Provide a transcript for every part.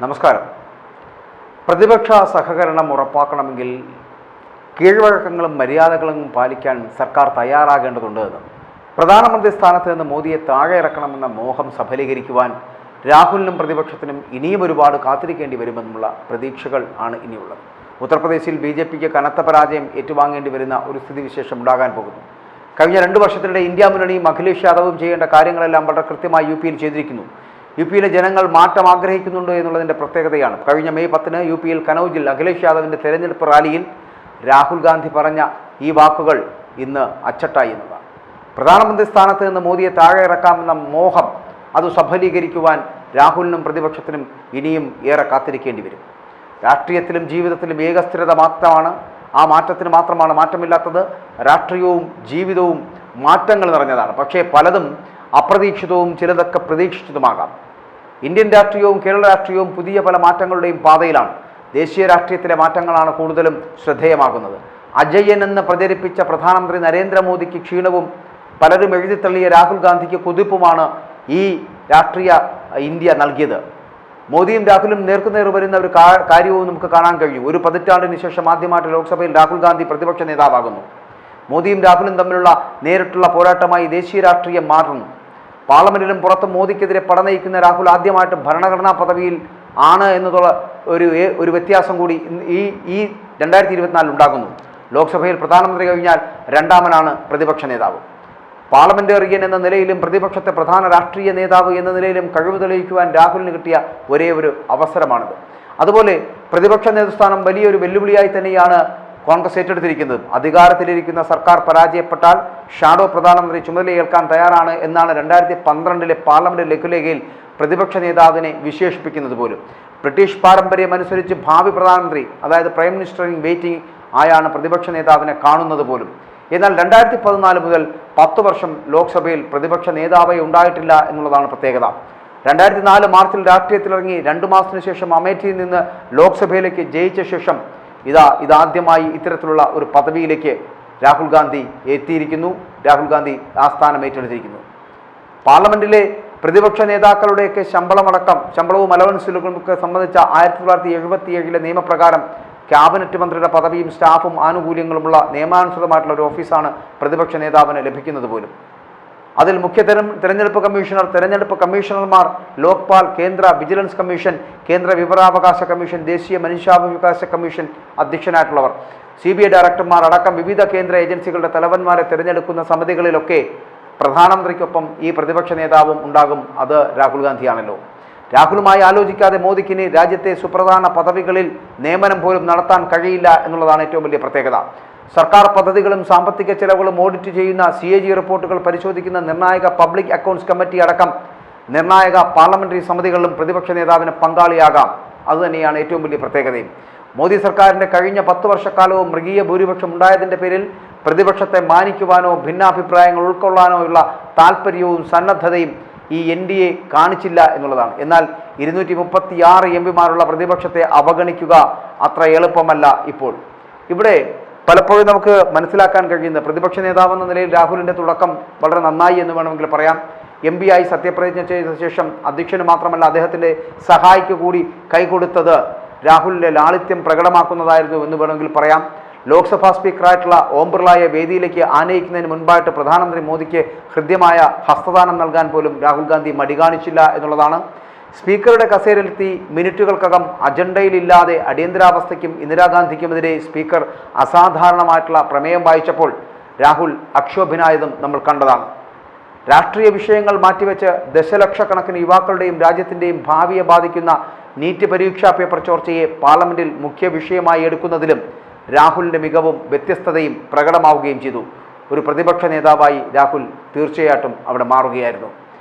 നമസ്കാരം. പ്രതിപക്ഷ സഹകരണം ഉറപ്പാക്കണമെങ്കിൽ കീഴ്വഴക്കങ്ങളും മര്യാദകളും പാലിക്കാൻ സർക്കാർ തയ്യാറാകേണ്ടതുണ്ട് എന്ന് പ്രധാനമന്ത്രി സ്ഥാനത്ത് നിന്ന് മോദിയെ താഴെ ഇറക്കണമെന്ന മോഹം സഫലീകരിക്കുവാൻ രാഹുലിനും പ്രതിപക്ഷത്തിനും ഇനിയും ഒരുപാട് കാത്തിരിക്കേണ്ടി വരുമെന്നുള്ള പ്രതീക്ഷകൾ ആണ് ഇനിയുള്ളത്. ഉത്തർപ്രദേശിൽ BJPക്ക് കനത്ത പരാജയം ഏറ്റുവാങ്ങേണ്ടി വരുന്ന ഒരു സ്ഥിതിവിശേഷം ഉണ്ടാകാൻ പോകുന്നു. കഴിഞ്ഞ 2 വർഷത്തിനിടെ ഇന്ത്യ മുന്നണിയും അഖിലേഷ് യാദവും ചെയ്യേണ്ട കാര്യങ്ങളെല്ലാം വളരെ കൃത്യമായി UPയിൽ ചെയ്തിരിക്കുന്നു. UPയിലെ ജനങ്ങൾ മാറ്റം ആഗ്രഹിക്കുന്നുണ്ട് എന്നുള്ളതിൻ്റെ പ്രത്യേകതയാണ്. കഴിഞ്ഞ മെയ് 10 UPയിൽ കനൌജിൽ അഖിലേഷ് യാദവിൻ്റെ തെരഞ്ഞെടുപ്പ് റാലിയിൽ രാഹുൽ ഗാന്ധി പറഞ്ഞ ഈ വാക്കുകൾ ഇന്ന് അച്ചട്ടായി എന്നതാണ്. പ്രധാനമന്ത്രി സ്ഥാനത്ത് നിന്ന് മോദിയെ താഴെ ഇറക്കാമെന്ന മോഹം അത് സഫലീകരിക്കുവാൻ രാഹുലിനും പ്രതിപക്ഷത്തിനും ഇനിയും ഏറെ കാത്തിരിക്കേണ്ടി വരും. രാഷ്ട്രീയത്തിലും ജീവിതത്തിലും ഏകസ്ഥിരത മാത്രമാണ്, ആ മാറ്റത്തിന് മാത്രമാണ് മാറ്റമില്ലാത്തത്. രാഷ്ട്രീയവും ജീവിതവും മാറ്റങ്ങൾ നിറഞ്ഞതാണ്. പക്ഷേ പലതും അപ്രതീക്ഷിതവും ചിലതൊക്കെ പ്രതീക്ഷിച്ചതുമാകാം. ഇന്ത്യൻ രാഷ്ട്രീയവും കേരള രാഷ്ട്രീയവും പുതിയ പല മാറ്റങ്ങളുടെയും പാതയിലാണ്. ദേശീയ രാഷ്ട്രീയത്തിലെ മാറ്റങ്ങളാണ് കൂടുതലും ശ്രദ്ധേയമാകുന്നത്. അജയൻ എന്ന് പ്രചരിപ്പിച്ച പ്രധാനമന്ത്രി നരേന്ദ്രമോദിക്ക് ക്ഷീണവും പലരും എഴുതിത്തള്ളിയ രാഹുൽ ഗാന്ധിക്ക് കുതിപ്പുമാണ് ഈ രാഷ്ട്രീയ ഇന്ത്യ നൽകിയത്. മോദിയും രാഹുലും നേർക്കുനേർ വരുന്ന ഒരു കാര്യവും നമുക്ക് കാണാൻ കഴിയും. ഒരു പതിറ്റാണ്ടിന് ശേഷം ആദ്യമായിട്ട് ലോക്സഭയിൽ രാഹുൽ ഗാന്ധി പ്രതിപക്ഷ നേതാവാകുന്നു. മോദിയും രാഹുലും തമ്മിലുള്ള നേരിട്ടുള്ള പോരാട്ടമായി ദേശീയ രാഷ്ട്രീയം മാറുന്നു. പാർലമെന്റിലും പുറത്തും മോദിക്കെതിരെ പടനയിക്കുന്ന രാഹുൽ ആദ്യമായിട്ട് ഭരണഘടനാ പദവിയിൽ ആണ് എന്നുള്ള ഒരു വ്യത്യാസം കൂടി ഈ 2024 ഉണ്ടാകുന്നു. ലോക്സഭയിൽ പ്രധാനമന്ത്രി കഴിഞ്ഞാൽ രണ്ടാമനാണ് പ്രതിപക്ഷ നേതാവ്. പാർലമെന്റേറിയൻ എന്ന നിലയിലും പ്രതിപക്ഷത്തെ പ്രധാന രാഷ്ട്രീയ നേതാവ് എന്ന നിലയിലും കഴിവ് തെളിയിക്കുവാൻ രാഹുലിന് കിട്ടിയ ഒരേ ഒരു അവസരമാണിത്. അതുപോലെ പ്രതിപക്ഷ നേതൃസ്ഥാനം വലിയൊരു വെല്ലുവിളിയായി തന്നെയാണ് കോൺഗ്രസ് ഏറ്റെടുത്തിരിക്കുന്നത്. അധികാരത്തിലിരിക്കുന്ന സർക്കാർ പരാജയപ്പെട്ടാൽ ഷാഡോ പ്രധാനമന്ത്രി ചുമതലയേൽക്കാൻ തയ്യാറാണ് എന്നാണ് 2012 പാർലമെന്റ് ലഘുലേഖയിൽ പ്രതിപക്ഷ നേതാവിനെ വിശേഷിപ്പിക്കുന്നത് പോലും. ബ്രിട്ടീഷ് പാരമ്പര്യം അനുസരിച്ച് ഭാവി പ്രധാനമന്ത്രി, അതായത് പ്രൈം മിനിസ്റ്റർ ഇൻ വെയിറ്റിംഗ് ആയാണ് പ്രതിപക്ഷ നേതാവിനെ കാണുന്നത് പോലും. എന്നാൽ 2014 മുതൽ 10 വർഷം ലോക്സഭയിൽ പ്രതിപക്ഷ നേതാവേ ഉണ്ടായിട്ടില്ല എന്നുള്ളതാണ് പ്രത്യേകത. 2004 മാർച്ചിൽ രാഷ്ട്രീയത്തിലിറങ്ങി 2 മാസത്തിന് ശേഷം അമേഠിയിൽ നിന്ന് ലോക്സഭയിലേക്ക് ജയിച്ച ശേഷം ഇതാദ്യമായി ഇത്തരത്തിലുള്ള ഒരു പദവിയിലേക്ക് രാഹുൽ ഗാന്ധി എത്തിയിരിക്കുന്നു. രാഹുൽ ഗാന്ധി ആ സ്ഥാനം ഏറ്റെടുത്തിരിക്കുന്നു. പാർലമെന്റിലെ പ്രതിപക്ഷ നേതാക്കളുടെയൊക്കെ ശമ്പളവും അലവൻസുകളൊക്കെ സംബന്ധിച്ച 1977 നിയമപ്രകാരം ക്യാബിനറ്റ് മന്ത്രിയുടെ പദവിയും സ്റ്റാഫും ആനുകൂല്യങ്ങളുമുള്ള നിയമാനുസൃതമായിട്ടുള്ള ഒരു ഓഫീസാണ് പ്രതിപക്ഷ നേതാവിന് ലഭിക്കുന്നത് പോലും. അതിൽ മുഖ്യ തെരഞ്ഞെടുപ്പ് കമ്മീഷണർ, തെരഞ്ഞെടുപ്പ് കമ്മീഷണർമാർ, ലോക്പാൽ, കേന്ദ്ര വിജിലൻസ് കമ്മീഷൻ, കേന്ദ്ര വിവരാവകാശ കമ്മീഷൻ, ദേശീയ മനുഷ്യാവകാശ കമ്മീഷൻ അധ്യക്ഷനായിട്ടുള്ളവർ, CBI ഡയറക്ടർമാർ അടക്കം വിവിധ കേന്ദ്ര ഏജൻസികളുടെ തലവന്മാരെ തിരഞ്ഞെടുക്കുന്ന സമിതികളിലൊക്കെ പ്രധാനമന്ത്രിക്കൊപ്പം ഈ പ്രതിപക്ഷ നേതാവും ഉണ്ടാകും. അത് രാഹുൽ ഗാന്ധിയാണല്ലോ. രാഹുലുമായി ആലോചിക്കാതെ മോദിക്കിനി രാജ്യത്തെ സുപ്രധാന പദവികളിൽ നിയമനം പോലും നടത്താൻ കഴിയില്ല എന്നുള്ളതാണ് ഏറ്റവും വലിയ പ്രത്യേകത. സർക്കാർ പദ്ധതികളും സാമ്പത്തിക ചെലവുകളും ഓഡിറ്റ് ചെയ്യുന്ന CAG റിപ്പോർട്ടുകൾ പരിശോധിക്കുന്ന നിർണായക പബ്ലിക് അക്കൗണ്ട്സ് കമ്മിറ്റി അടക്കം നിർണായക പാർലമെന്ററി സമിതികളിലും പ്രതിപക്ഷ നേതാവിന് പങ്കാളിയാകാം. അതുതന്നെയാണ് ഏറ്റവും വലിയ പ്രത്യേകതയും. മോദി സർക്കാരിൻ്റെ കഴിഞ്ഞ 10 വർഷക്കാലവും മൃഗീയ ഭൂരിപക്ഷം ഉണ്ടായതിൻ്റെ പേരിൽ പ്രതിപക്ഷത്തെ മാനിക്കുവാനോ ഭിന്നാഭിപ്രായങ്ങൾ ഉൾക്കൊള്ളാനോ ഉള്ള താല്പര്യവും സന്നദ്ധതയും ഈ NDA കാണിച്ചില്ല എന്നുള്ളതാണ്. എന്നാൽ 236 MPമാരുള്ള പ്രതിപക്ഷത്തെ അവഗണിക്കുക അത്ര എളുപ്പമല്ല. ഇവിടെ പലപ്പോഴും നമുക്ക് മനസ്സിലാക്കാൻ കഴിയുന്ന പ്രതിപക്ഷ നേതാവെന്ന നിലയിൽ രാഹുലിൻ്റെ തുടക്കം വളരെ നന്നായി എന്ന് വേണമെങ്കിൽ പറയാം. MP ആയി സത്യപ്രതിജ്ഞ ചെയ്ത ശേഷം അധ്യക്ഷന് മാത്രമല്ല അദ്ദേഹത്തിൻ്റെ സഹായിക്ക് കൂടി കൈകൊടുത്തത് രാഹുലിൻ്റെ ലാളിത്യം പ്രകടമാക്കുന്നതായിരുന്നു എന്ന് വേണമെങ്കിൽ പറയാം. ലോക്സഭാ സ്പീക്കറായിട്ടുള്ള ഓം ബിർളയെ വേദിയിലേക്ക് ആനയിക്കുന്നതിന് മുൻപായിട്ട് പ്രധാനമന്ത്രി മോദിക്ക് ഹൃദ്യമായ ഹസ്തദാനം നൽകാൻ പോലും രാഹുൽ ഗാന്ധി മടി കാണിച്ചില്ല എന്നുള്ളതാണ്. സ്പീക്കറുടെ കസേരയിലെത്തി മിനിറ്റുകൾക്കകം അജണ്ടയിലില്ലാതെ അടിയന്തരാവസ്ഥയ്ക്കും ഇന്ദിരാഗാന്ധിക്കുമെതിരെ സ്പീക്കർ അസാധാരണമായിട്ടുള്ള പ്രമേയം വായിച്ചപ്പോൾ രാഹുൽ അക്ഷോഭ്യനായതും നമ്മൾ കണ്ടതാണ്. രാഷ്ട്രീയ വിഷയങ്ങൾ മാറ്റിവെച്ച് ദശലക്ഷക്കണക്കിന് യുവാക്കളുടെയും രാജ്യത്തിൻ്റെയും ഭാവിയെ ബാധിക്കുന്ന നീറ്റ് പരീക്ഷാ പേപ്പർ ചോർച്ചയെ പാർലമെന്റിൽ മുഖ്യ വിഷയമായി എടുക്കുന്നതിലും രാഹുലിൻ്റെ മികവും വ്യത്യസ്തതയും പ്രകടമാവുകയും ചെയ്തു. ഒരു പ്രതിപക്ഷ നേതാവായി രാഹുൽ തീർച്ചയായിട്ടും അവിടെ മാറുകയായിരുന്നു.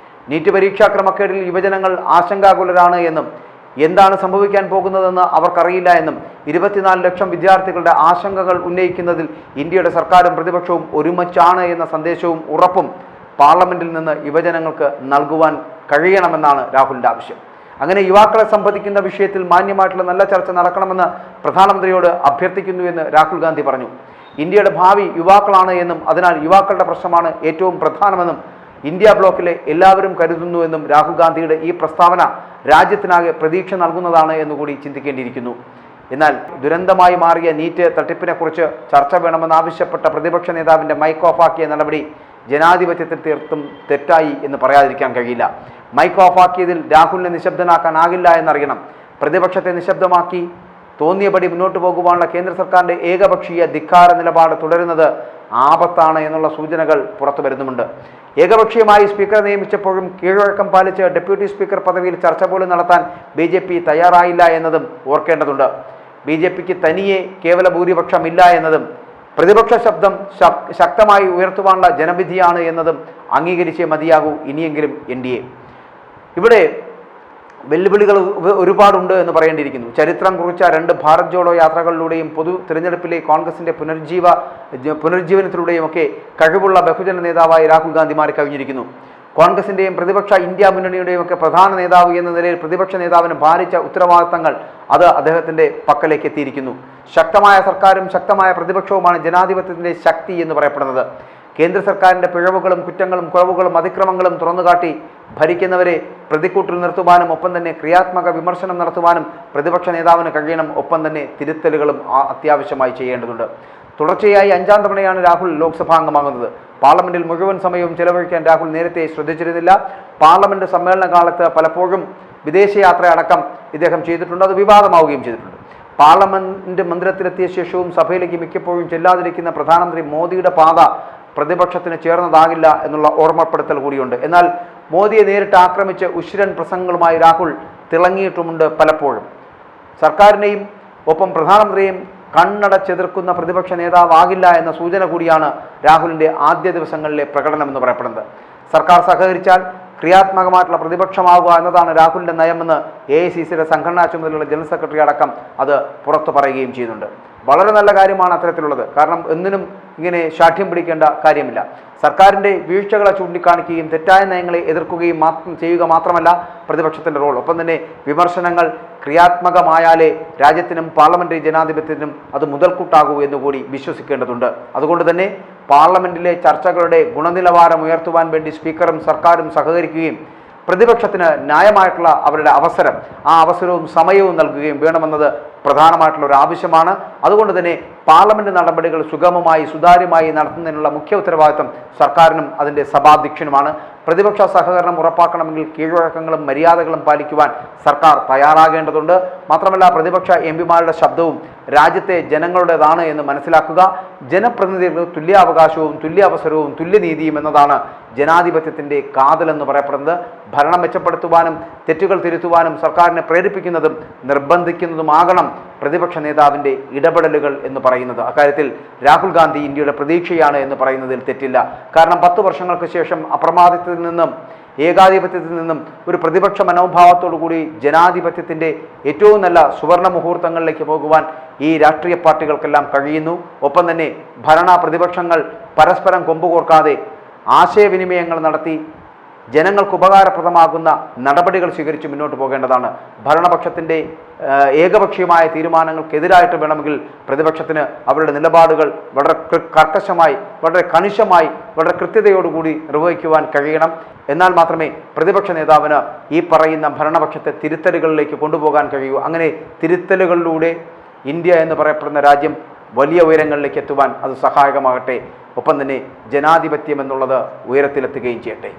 നീറ്റ് പരീക്ഷാ ക്രമക്കേടിൽ യുവജനങ്ങൾ ആശങ്കാകുലരാണ് എന്നും എന്താണ് സംഭവിക്കാൻ പോകുന്നതെന്ന് അവർക്കറിയില്ല എന്നും 24 ലക്ഷം വിദ്യാർത്ഥികളുടെ ആശങ്കകൾ ഉന്നയിക്കുന്നതിൽ ഇന്ത്യയുടെ സർക്കാരും പ്രതിപക്ഷവും ഒരുമിച്ചാണ് എന്ന സന്ദേശവും ഉറപ്പും പാർലമെന്റിൽ നിന്ന് യുവജനങ്ങൾക്ക് നൽകുവാൻ കഴിയണമെന്നാണ് രാഹുലിൻ്റെ ആവശ്യം. അങ്ങനെ യുവാക്കളെ സംബന്ധിക്കുന്ന വിഷയത്തിൽ മാന്യമായിട്ടുള്ള നല്ല ചർച്ച നടക്കണമെന്ന് പ്രധാനമന്ത്രിയോട് അഭ്യർത്ഥിക്കുന്നു എന്ന് രാഹുൽ ഗാന്ധി പറഞ്ഞു. ഇന്ത്യയുടെ ഭാവി യുവാക്കളാണ് എന്നും അതിനാൽ യുവാക്കളുടെ പ്രശ്നമാണ് ഏറ്റവും പ്രധാനമെന്നും ഇന്ത്യ ബ്ലോക്കിലെ എല്ലാവരും കരുതുന്നുവെന്നും രാഹുൽ ഗാന്ധിയുടെ ഈ പ്രസ്താവന രാജ്യത്തിനാകെ പ്രതീക്ഷ നൽകുന്നതാണ് എന്നുകൂടി ചിന്തിക്കേണ്ടിയിരിക്കുന്നു. എന്നാൽ ദുരന്തമായി മാറിയ നീറ്റ് തട്ടിപ്പിനെക്കുറിച്ച് ചർച്ച വേണമെന്നാവശ്യപ്പെട്ട പ്രതിപക്ഷ നേതാവിൻ്റെ മൈക്ക് ഓഫാക്കിയ നടപടി ജനാധിപത്യത്തിൽ തീർത്തും തെറ്റായി എന്ന് പറയാതിരിക്കാൻ കഴിയില്ല. മൈക്ക് ഓഫാക്കിയതിൽ രാഹുലിനെ നിശബ്ദനാക്കാനാകില്ല എന്നറിയണം. പ്രതിപക്ഷത്തെ നിശബ്ദമാക്കി തോന്നിയപടി മുന്നോട്ട് പോകുവാനുള്ള കേന്ദ്ര സർക്കാരിൻ്റെ ഏകപക്ഷീയ ധിക്കാര നിലപാട് തുടരുന്നത് ആപത്താണ് എന്നുള്ള സൂചനകൾ പുറത്തു വരുന്നുമുണ്ട്. ഏകപക്ഷീയമായി സ്പീക്കറെ നിയമിച്ചപ്പോഴും കീഴ്വഴക്കം പാലിച്ച് ഡെപ്യൂട്ടി സ്പീക്കർ പദവിയിൽ ചർച്ച പോലും നടത്താൻ BJP തയ്യാറായില്ല എന്നതും ഓർക്കേണ്ടതുണ്ട്. BJPക്ക് തനിയെ കേവല ഭൂരിപക്ഷമില്ല എന്നതും പ്രതിപക്ഷ ശബ്ദം ശക്തമായി ഉയർത്തുവാനുള്ള ജനവിധിയാണ് എന്നതും അംഗീകരിച്ചേ മതിയാകൂ ഇനിയെങ്കിലും NDA. ഇവിടെ വെല്ലുവിളികൾ ഒരുപാടുണ്ട് എന്ന് പറയേണ്ടിയിരിക്കുന്നു. ചരിത്രം കുറിച്ച 2 ഭാരത് ജോഡോ യാത്രകളിലൂടെയും പൊതു തിരഞ്ഞെടുപ്പിലെ കോൺഗ്രസിൻ്റെ പുനരുജ്ജീവനത്തിലൂടെയും ഒക്കെ കഴിവുള്ള ബഹുജന നേതാവായി രാഹുൽ ഗാന്ധി മാറി കഴിഞ്ഞിരിക്കുന്നു. കോൺഗ്രസിൻ്റെയും പ്രതിപക്ഷ ഇന്ത്യ മുന്നണിയുടെയും ഒക്കെ പ്രധാന നേതാവ് എന്ന നിലയിൽ പ്രതിപക്ഷ നേതാവിന് ഭാരിച്ച ഉത്തരവാദിത്തങ്ങൾ അത് അദ്ദേഹത്തിൻ്റെ പക്കലേക്ക് എത്തിയിരിക്കുന്നു. ശക്തമായ സർക്കാരും ശക്തമായ പ്രതിപക്ഷവുമാണ് ജനാധിപത്യത്തിൻ്റെ ശക്തി എന്ന് പറയപ്പെടുന്നത്. കേന്ദ്ര സർക്കാരിൻ്റെ പിഴവുകളും കുറ്റങ്ങളും കുറവുകളും അതിക്രമങ്ങളും തുറന്നുകാട്ടി ഭരിക്കുന്നവരെ പ്രതിക്കൂട്ടിൽ നിർത്തുവാനും ഒപ്പം തന്നെ ക്രിയാത്മക വിമർശനം നടത്തുവാനും പ്രതിപക്ഷ നേതാവിന് കഴിയണം. ഒപ്പം തന്നെ തിരുത്തലുകളും അത്യാവശ്യമായി ചെയ്യേണ്ടതുണ്ട്. തുടർച്ചയായി 5ാം തവണയാണ് രാഹുൽ ലോക്സഭാ അംഗമാകുന്നത്. പാർലമെന്റിൽ മുഴുവൻ സമയവും ചെലവഴിക്കാൻ രാഹുൽ നേരത്തെ ശ്രദ്ധിച്ചിരുന്നില്ല. പാർലമെന്റ് സമ്മേളന കാലത്ത് പലപ്പോഴും വിദേശയാത്ര അടക്കം ഇദ്ദേഹം ചെയ്തിട്ടുണ്ട്. അത് വിവാദമാവുകയും ചെയ്തിട്ടുണ്ട്. പാർലമെന്റ് മന്ദിരത്തിലെത്തിയ ശേഷവും സഭയിലേക്ക് മിക്കപ്പോഴും ചെല്ലാതിരിക്കുന്ന പ്രധാനമന്ത്രി മോദിയുടെ പാത പ്രതിപക്ഷത്തിന് ചേർന്നതാകില്ല എന്നുള്ള ഓർമ്മപ്പെടുത്തൽ കൂടിയുണ്ട്. എന്നാൽ മോദിയെ നേരിട്ട് ആക്രമിച്ച് ഉശ്രൻ പ്രസംഗങ്ങളുമായി രാഹുൽ തിളങ്ങിയിട്ടുമുണ്ട് പലപ്പോഴും. സർക്കാരിനെയും ഒപ്പം പ്രധാനമന്ത്രിയെയും കണ്ണടച്ചെതിർക്കുന്ന പ്രതിപക്ഷ നേതാവാകില്ല എന്ന സൂചന കൂടിയാണ് രാഹുലിൻ്റെ ആദ്യ ദിവസങ്ങളിലെ പ്രകടനമെന്ന് പറയപ്പെടുന്നത്. സർക്കാർ സഹകരിച്ചാൽ ക്രിയാത്മകമായിട്ടുള്ള പ്രതിപക്ഷമാവുക എന്നതാണ് രാഹുലിൻ്റെ നയമെന്ന് AICCയുടെ സംഘടനാ ചുമതലയുള്ള ജനറൽ സെക്രട്ടറി അടക്കം അത് പുറത്തു പറയുകയും ചെയ്യുന്നുണ്ട്. വളരെ നല്ല കാര്യമാണ് അത്തരത്തിലുള്ളത്. കാരണം ഒന്നിനും ഇങ്ങനെ ശാഠ്യം പിടിക്കേണ്ട കാര്യമില്ല. സർക്കാരിൻ്റെ വീഴ്ചകളെ ചൂണ്ടിക്കാണിക്കുകയും തെറ്റായ നയങ്ങളെ എതിർക്കുകയും ചെയ്യുക മാത്രമല്ല പ്രതിപക്ഷത്തിൻ്റെ റോൾ. ഒപ്പം തന്നെ വിമർശനങ്ങൾ ക്രിയാത്മകമായാലേ രാജ്യത്തിനും പാർലമെൻ്ററി ജനാധിപത്യത്തിനും അത് മുതൽക്കൂട്ടാകൂ എന്നുകൂടി വിശ്വസിക്കേണ്ടതുണ്ട്. അതുകൊണ്ട് തന്നെ പാർലമെൻറ്റിലെ ചർച്ചകളുടെ ഗുണനിലവാരം ഉയർത്തുവാൻ വേണ്ടി സ്പീക്കറും സർക്കാരും സഹകരിക്കുകയും പ്രതിപക്ഷത്തിന് ന്യായമായിട്ടുള്ള അവരുടെ അവസരം ആ അവസരവും സമയവും നൽകുകയും വേണമെന്നത് പ്രധാനമായിട്ടുള്ള ഒരു ആവശ്യമാണ്. അതുകൊണ്ട് തന്നെ പാർലമെന്റ് നടപടികൾ സുഗമമായി സുതാര്യമായി നടത്തുന്നതിനുള്ള മുഖ്യ ഉത്തരവാദിത്വം സർക്കാരിനും അതിൻ്റെ സഭാധ്യക്ഷനുമാണ്. പ്രതിപക്ഷ സഹകരണം ഉറപ്പാക്കണമെങ്കിൽ കീഴ്വഴക്കങ്ങളും മര്യാദകളും പാലിക്കുവാൻ സർക്കാർ തയ്യാറാകേണ്ടതുണ്ട്. മാത്രമല്ല പ്രതിപക്ഷ MPമാരുടെ ശബ്ദവും രാജ്യത്തെ ജനങ്ങളുടേതാണ് എന്ന് മനസ്സിലാക്കുക. ജനപ്രതിനിധികൾക്ക് തുല്യാവകാശവും തുല്യാവസരവും തുല്യനീതിയും എന്നതാണ് ജനാധിപത്യത്തിൻ്റെ കാതലെന്ന് പറയപ്പെടുന്നത്. ഭരണം മെച്ചപ്പെടുത്തുവാനും തെറ്റുകൾ തിരുത്തുവാനും സർക്കാരിനെ പ്രേരിപ്പിക്കുന്നതും നിർബന്ധിക്കുന്നതുമാകണം പ്രതിപക്ഷ നേതാവിൻ്റെ ഇടപെടലുകൾ എന്ന് പറയുന്നത്. അക്കാര്യത്തിൽ രാഹുൽ ഗാന്ധി ഇന്ത്യയുടെ പ്രതീക്ഷയാണ് എന്ന് പറയുന്നതിൽ തെറ്റില്ല. കാരണം 10 വർഷങ്ങൾക്ക് ശേഷം അപ്രമാദിത്വത്തിൽ നിന്നും ഏകാധിപത്യത്തിൽ നിന്നും ഒരു പ്രതിപക്ഷ മനോഭാവത്തോടു കൂടി ജനാധിപത്യത്തിൻ്റെ ഏറ്റവും നല്ല സുവർണ മുഹൂർത്തങ്ങളിലേക്ക് പോകുവാൻ ഈ രാഷ്ട്രീയ പാർട്ടികൾക്കെല്ലാം കഴിയുന്നു. ഒപ്പം തന്നെ ഭരണ പ്രതിപക്ഷങ്ങൾ പരസ്പരം കൊമ്പുകോർക്കാതെ ആശയവിനിമയങ്ങൾ നടത്തി ജനങ്ങൾക്ക് ഉപകാരപ്രദമാകുന്ന നടപടികൾ സ്വീകരിച്ച് മുന്നോട്ട് പോകേണ്ടതാണ്. ഭരണപക്ഷത്തിൻ്റെ ഏകപക്ഷീയമായ തീരുമാനങ്ങൾക്കെതിരായിട്ട് വേണമെങ്കിൽ പ്രതിപക്ഷത്തിന് അവരുടെ നിലപാടുകൾ വളരെ കർക്കശമായി വളരെ കണിശമായി വളരെ കൃത്യതയോടുകൂടി നിർവഹിക്കുവാൻ കഴിയണം. എന്നാൽ മാത്രമേ പ്രതിപക്ഷ നേതാവിന് ഈ പറയുന്ന ഭരണപക്ഷത്തെ തിരുത്തലുകളിലേക്ക് കൊണ്ടുപോകാൻ കഴിയൂ. അങ്ങനെ തിരുത്തലുകളിലൂടെ ഇന്ത്യ എന്ന് പറയപ്പെടുന്ന രാജ്യം വലിയ ഉയരങ്ങളിലേക്ക് എത്തുവാൻ അത് സഹായകമാകട്ടെ. ഒപ്പം തന്നെ ജനാധിപത്യം എന്നുള്ളത് ഉയരത്തിലെത്തുകയും ചെയ്യട്ടെ.